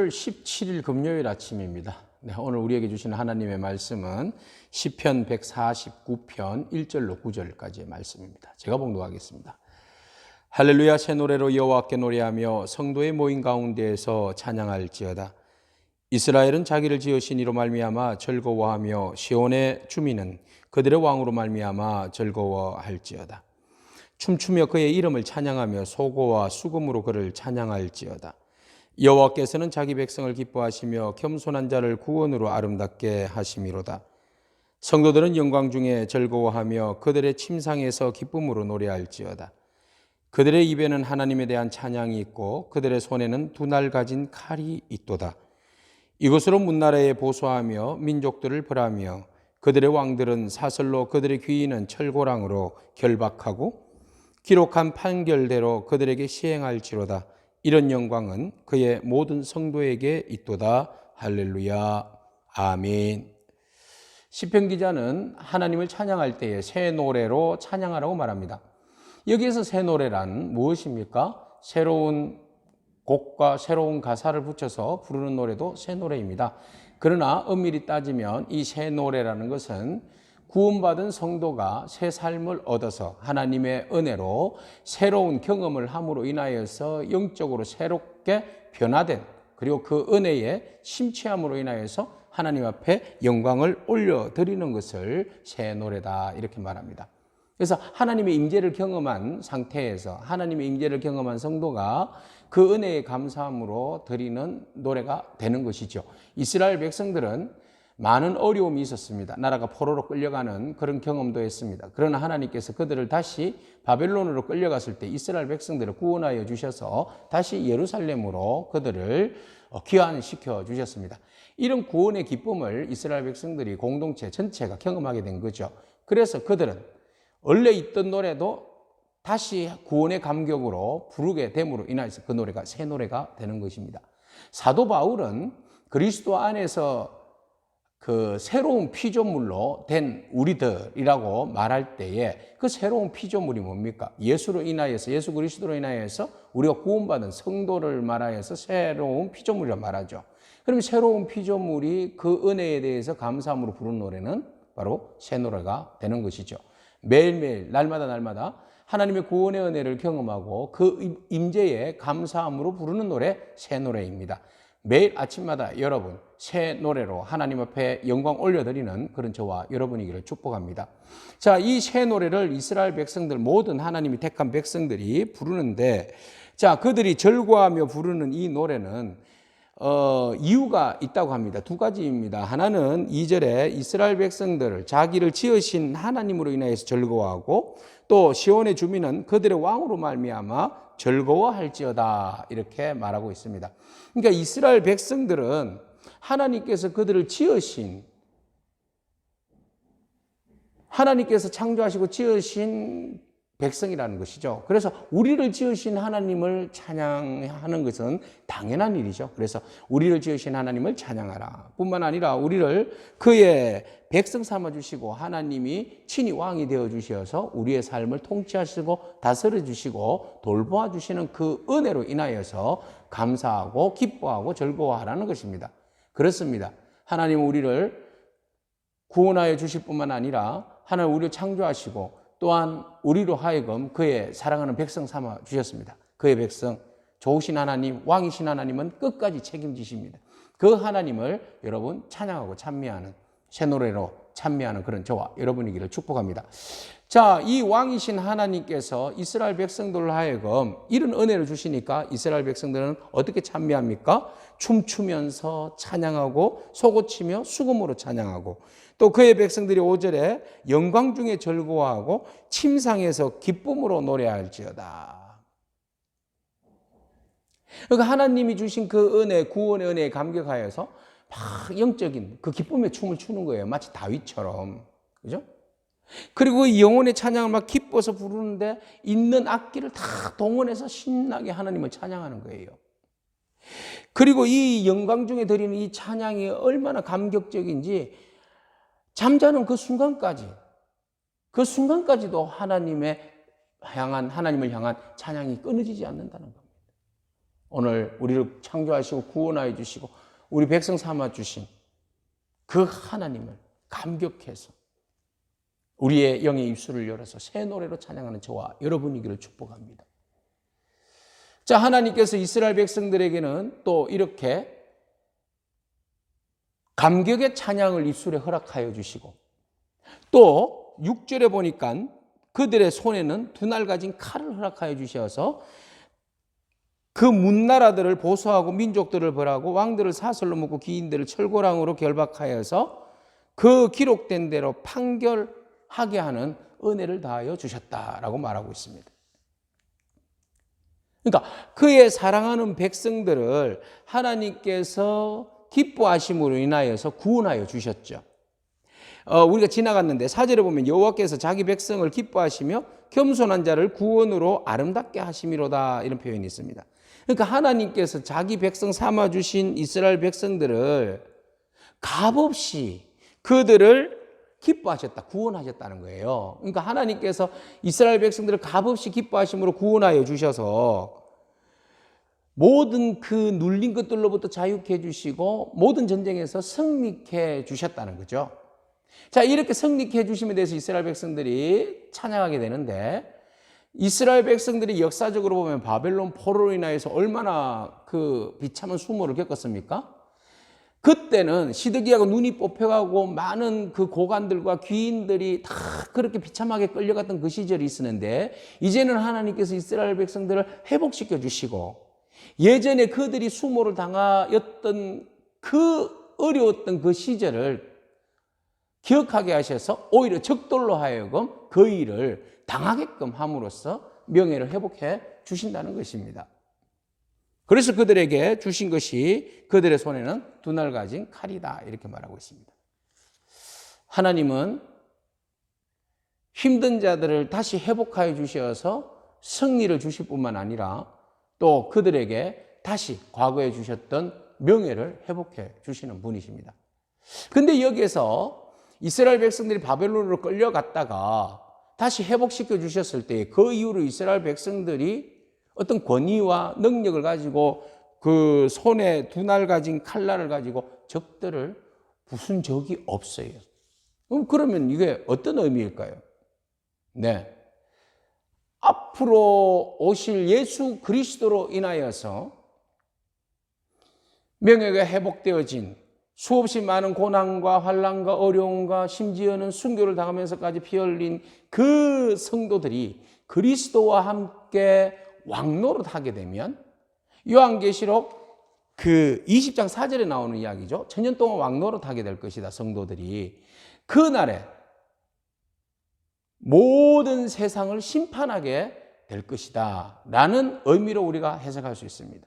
8월 17일 금요일 아침입니다. 네, 오늘 우리에게 주시는 하나님의 말씀은 시편 149편 1절로 9절까지의 말씀입니다. 제가 봉독하겠습니다. 할렐루야, 새 노래로 여호와께 노래하며 성도의 모임 가운데에서 찬양할지어다. 이스라엘은 자기를 지으신 이로 말미암아 즐거워하며 시온의 주민은 그들의 왕으로 말미암아 즐거워할지어다. 춤추며 그의 이름을 찬양하며 소고와 수금으로 그를 찬양할지어다. 여호와께서는 자기 백성을 기뻐하시며 겸손한 자를 구원으로 아름답게 하심이로다. 성도들은 영광 중에 즐거워하며 그들의 침상에서 기쁨으로 노래할지어다. 그들의 입에는 하나님에 대한 찬양이 있고 그들의 손에는 두 날 가진 칼이 있도다. 이것으로 문나라에 보소하며 민족들을 벌하며 그들의 왕들은 사슬로 그들의 귀인은 철고랑으로 결박하고 기록한 판결대로 그들에게 시행할지로다. 이런 영광은 그의 모든 성도에게 있도다. 할렐루야. 아멘. 시편 기자는 하나님을 찬양할 때에 새 노래로 찬양하라고 말합니다. 여기에서 새 노래란 무엇입니까? 새로운 곡과 새로운 가사를 붙여서 부르는 노래도 새 노래입니다. 그러나 엄밀히 따지면 이 새 노래라는 것은 구원받은 성도가 새 삶을 얻어서 하나님의 은혜로 새로운 경험을 함으로 인하여서 영적으로 새롭게 변화된, 그리고 그 은혜에 심취함으로 인하여서 하나님 앞에 영광을 올려드리는 것을 새 노래다 이렇게 말합니다. 그래서 하나님의 임재를 경험한 상태에서 하나님의 임재를 경험한 성도가 그 은혜에 감사함으로 드리는 노래가 되는 것이죠. 이스라엘 백성들은 많은 어려움이 있었습니다. 나라가 포로로 끌려가는 그런 경험도 했습니다. 그러나 하나님께서 그들을 다시 바벨론으로 끌려갔을 때 이스라엘 백성들을 구원하여 주셔서 다시 예루살렘으로 그들을 귀환시켜 주셨습니다. 이런 구원의 기쁨을 이스라엘 백성들이 공동체 전체가 경험하게 된 거죠. 그래서 그들은 원래 있던 노래도 다시 구원의 감격으로 부르게 됨으로 인해서 그 노래가 새 노래가 되는 것입니다. 사도 바울은 그리스도 안에서 그 새로운 피조물로 된 우리들이라고 말할 때에 그 새로운 피조물이 뭡니까? 예수로 인하여서, 예수 그리스도로 인하여서 우리가 구원받은 성도를 말하여서 새로운 피조물이라고 말하죠. 그럼 새로운 피조물이 그 은혜에 대해서 감사함으로 부르는 노래는 바로 새 노래가 되는 것이죠. 매일매일 날마다 하나님의 구원의 은혜를 경험하고 그 임재에 감사함으로 부르는 노래, 새 노래입니다. 매일 아침마다 여러분 새 노래로 하나님 앞에 영광 올려드리는 그런 저와 여러분이기를 축복합니다. 자, 이 새 노래를 이스라엘 백성들, 모든 하나님이 택한 백성들이 부르는데, 자, 그들이 즐거워하며 부르는 이 노래는 이유가 있다고 합니다. 두 가지입니다. 하나는 2절에 이스라엘 백성들을 자기를 지으신 하나님으로 인하여서 즐거워하고, 또 시온의 주민은 그들의 왕으로 말미암아 즐거워할지어다 이렇게 말하고 있습니다. 그러니까 이스라엘 백성들은 하나님께서 그들을 지으신, 하나님께서 창조하시고 지으신 백성이라는 것이죠. 그래서 우리를 지으신 하나님을 찬양하는 것은 당연한 일이죠. 그래서 우리를 지으신 하나님을 찬양하라 뿐만 아니라 우리를 그의 백성 삼아주시고 하나님이 친히 왕이 되어주셔서 우리의 삶을 통치하시고 다스려주시고 돌보아주시는 그 은혜로 인하여서 감사하고 기뻐하고 즐거워하라는 것입니다. 그렇습니다. 하나님은 우리를 구원하여 주실 뿐만 아니라 하나님 우리를 창조하시고 또한 우리로 하여금 그의 사랑하는 백성 삼아 주셨습니다. 그의 백성, 좋으신 하나님, 왕이신 하나님은 끝까지 책임지십니다. 그 하나님을 여러분 찬양하고 찬미하는, 새 노래로 찬미하는 그런 저와 여러분이기를 축복합니다. 자, 이 왕이신 하나님께서 이스라엘 백성들을 하여금 이런 은혜를 주시니까 이스라엘 백성들은 어떻게 찬미합니까? 춤추면서 찬양하고 소고치며 수금으로 찬양하고, 또 그의 백성들이 5절에 영광 중에 즐거워하고 침상에서 기쁨으로 노래할지어다. 그러니까 하나님이 주신 그 은혜, 구원의 은혜에 감격하여서 막 영적인 그 기쁨의 춤을 추는 거예요. 마치 다윗처럼. 그죠? 그리고 이 영혼의 찬양을 막 기뻐서 부르는데 있는 악기를 다 동원해서 신나게 하나님을 찬양하는 거예요. 그리고 이 영광 중에 드리는 이 찬양이 얼마나 감격적인지 잠자는 그 순간까지도 하나님을 향한 찬양이 끊어지지 않는다는 겁니다. 오늘 우리를 창조하시고 구원하여 주시고 우리 백성 삼아 주신 그 하나님을 감격해서 우리의 영의 입술을 열어서 새 노래로 찬양하는 저와 여러분이기를 축복합니다. 자, 하나님께서 이스라엘 백성들에게는 또 이렇게 감격의 찬양을 입술에 허락하여 주시고 또 6절에 보니까 그들의 손에는 두 날 가진 칼을 허락하여 주셔서 그 문나라들을 보수하고 민족들을 벌하고 왕들을 사슬로 묶고 기인들을 철고랑으로 결박하여서 그 기록된 대로 판결하게 하는 은혜를 다하여 주셨다라고 말하고 있습니다. 그러니까 그의 사랑하는 백성들을 하나님께서 기뻐하심으로 인하여서 구원하여 주셨죠. 우리가 지나갔는데 4절에 보면 여호와께서 자기 백성을 기뻐하시며 겸손한 자를 구원으로 아름답게 하심이로다 이런 표현이 있습니다. 그러니까 하나님께서 자기 백성 삼아주신 이스라엘 백성들을 값없이 그들을 기뻐하셨다, 구원하셨다는 거예요. 그러니까 하나님께서 이스라엘 백성들을 값없이 기뻐하심으로 구원하여 주셔서 모든 그 눌린 것들로부터 자유케 해주시고 모든 전쟁에서 승리케 해주셨다는 거죠. 자, 이렇게 승리케 해주심에 대해서 이스라엘 백성들이 찬양하게 되는데 이스라엘 백성들이 역사적으로 보면 바벨론 포로로 인하여서 얼마나 그 비참한 수모를 겪었습니까? 그때는 시드기야가 눈이 뽑혀가고 많은 그 고관들과 귀인들이 다 그렇게 비참하게 끌려갔던 그 시절이 있었는데 이제는 하나님께서 이스라엘 백성들을 회복시켜 주시고 예전에 그들이 수모를 당하였던 그 어려웠던 그 시절을 기억하게 하셔서 오히려 적돌로 하여금 그 일을 당하게끔 함으로써 명예를 회복해 주신다는 것입니다. 그래서 그들에게 주신 것이 그들의 손에는 두 날 가진 칼이다 이렇게 말하고 있습니다. 하나님은 힘든 자들을 다시 회복하여 주셔서 승리를 주실 뿐만 아니라 또 그들에게 다시 과거에 주셨던 명예를 회복해 주시는 분이십니다. 근데 여기에서 이스라엘 백성들이 바벨론으로 끌려갔다가 다시 회복시켜 주셨을 때 그 이후로 이스라엘 백성들이 어떤 권위와 능력을 가지고 그 손에 두 날 가진 칼날을 가지고 적들을 부순 적이 없어요. 그러면 이게 어떤 의미일까요? 네. 앞으로 오실 예수 그리스도로 인하여서 명예가 회복되어진 수없이 많은 고난과 환난과 어려움과 심지어는 순교를 당하면서까지 피 흘린 그 성도들이 그리스도와 함께 왕노릇하게 되면 요한계시록 그 20장 4절에 나오는 이야기죠. 천년 동안 왕노릇하게 될 것이다. 성도들이 그날에 모든 세상을 심판하게 될 것이다 라는 의미로 우리가 해석할 수 있습니다.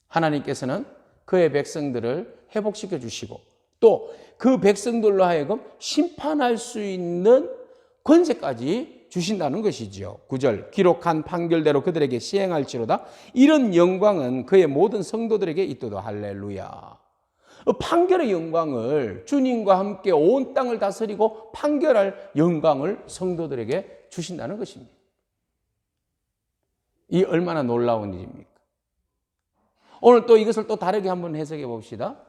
하나님께서는 그의 백성들을 회복시켜 주시고 또 그 백성들로 하여금 심판할 수 있는 권세까지 주신다는 것이지요. 9절 기록한 판결대로 그들에게 시행할지로다. 이런 영광은 그의 모든 성도들에게 있도다. 할렐루야. 판결의 영광을 주님과 함께 온 땅을 다스리고 판결할 영광을 성도들에게 주신다는 것입니다. 이 얼마나 놀라운 일입니까? 오늘 또 이것을 또 다르게 한번 해석해 봅시다.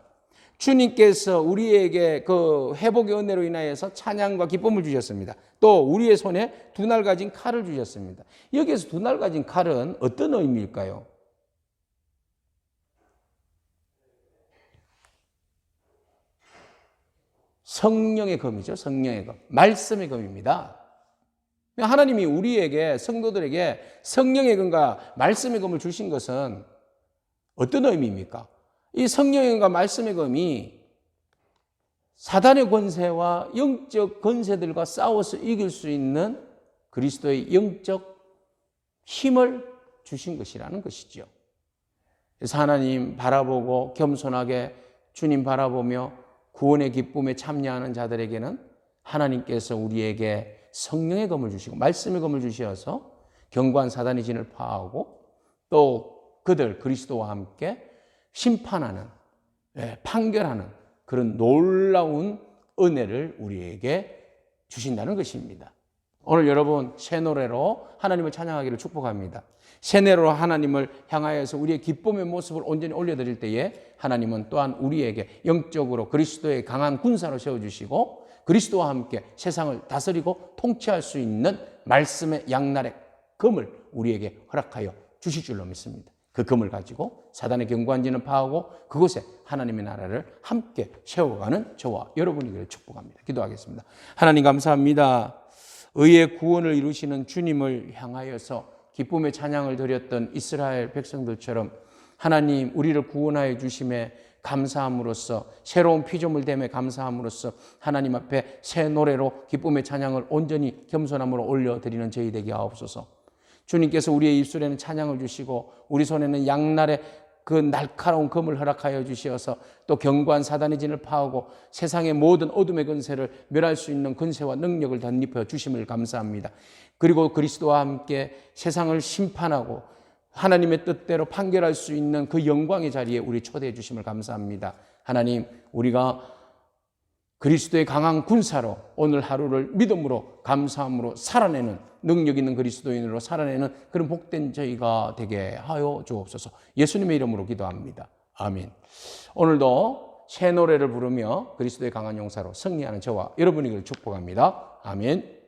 주님께서 우리에게 그 회복의 은혜로 인하여서 찬양과 기쁨을 주셨습니다. 또 우리의 손에 두 날 가진 칼을 주셨습니다. 여기에서 두 날 가진 칼은 어떤 의미일까요? 성령의 검이죠. 성령의 검. 말씀의 검입니다. 하나님이 우리에게 성도들에게 성령의 검과 말씀의 검을 주신 것은 어떤 의미입니까? 이 성령의 검과 말씀의 검이 사단의 권세와 영적 권세들과 싸워서 이길 수 있는 그리스도의 영적 힘을 주신 것이라는 것이죠. 그래서 하나님 바라보고 겸손하게 주님 바라보며 구원의 기쁨에 참여하는 자들에게는 하나님께서 우리에게 성령의 검을 주시고 말씀의 검을 주셔서 견고한 사단의 진을 파하고 또 그들 그리스도와 함께 심판하는 판결하는 그런 놀라운 은혜를 우리에게 주신다는 것입니다. 오늘 여러분 새 노래로 하나님을 찬양하기를 축복합니다. 세뇌로 하나님을 향하여서 우리의 기쁨의 모습을 온전히 올려드릴 때에 하나님은 또한 우리에게 영적으로 그리스도의 강한 군사로 세워주시고 그리스도와 함께 세상을 다스리고 통치할 수 있는 말씀의 양날의 검을 우리에게 허락하여 주실 줄로 믿습니다. 그 검을 가지고 사단의 견고한지는 파하고 그곳에 하나님의 나라를 함께 세워가는 저와 여러분이기를 축복합니다. 기도하겠습니다. 하나님 감사합니다. 의의 구원을 이루시는 주님을 향하여서 기쁨의 찬양을 드렸던 이스라엘 백성들처럼 하나님 우리를 구원하여 주심에 감사함으로써 새로운 피조물 됨에 감사함으로써 하나님 앞에 새 노래로 기쁨의 찬양을 온전히 겸손함으로 올려드리는 저희 되게 하옵소서. 주님께서 우리의 입술에는 찬양을 주시고 우리 손에는 양날의 그 날카로운 검을 허락하여 주시어서 또 견고한 사단의 진을 파하고 세상의 모든 어둠의 권세를 멸할 수 있는 권세와 능력을 덧입혀 주심을 감사합니다. 그리고 그리스도와 함께 세상을 심판하고 하나님의 뜻대로 판결할 수 있는 그 영광의 자리에 우리 초대해 주심을 감사합니다. 하나님, 우리가 그리스도의 강한 군사로 오늘 하루를 믿음으로 감사함으로 살아내는 능력 있는 그리스도인으로 살아내는 그런 복된 저희가 되게 하여 주옵소서. 예수님의 이름으로 기도합니다. 아멘. 오늘도 새 노래를 부르며 그리스도의 강한 용사로 승리하는 저와 여러분에게 축복합니다. 아멘.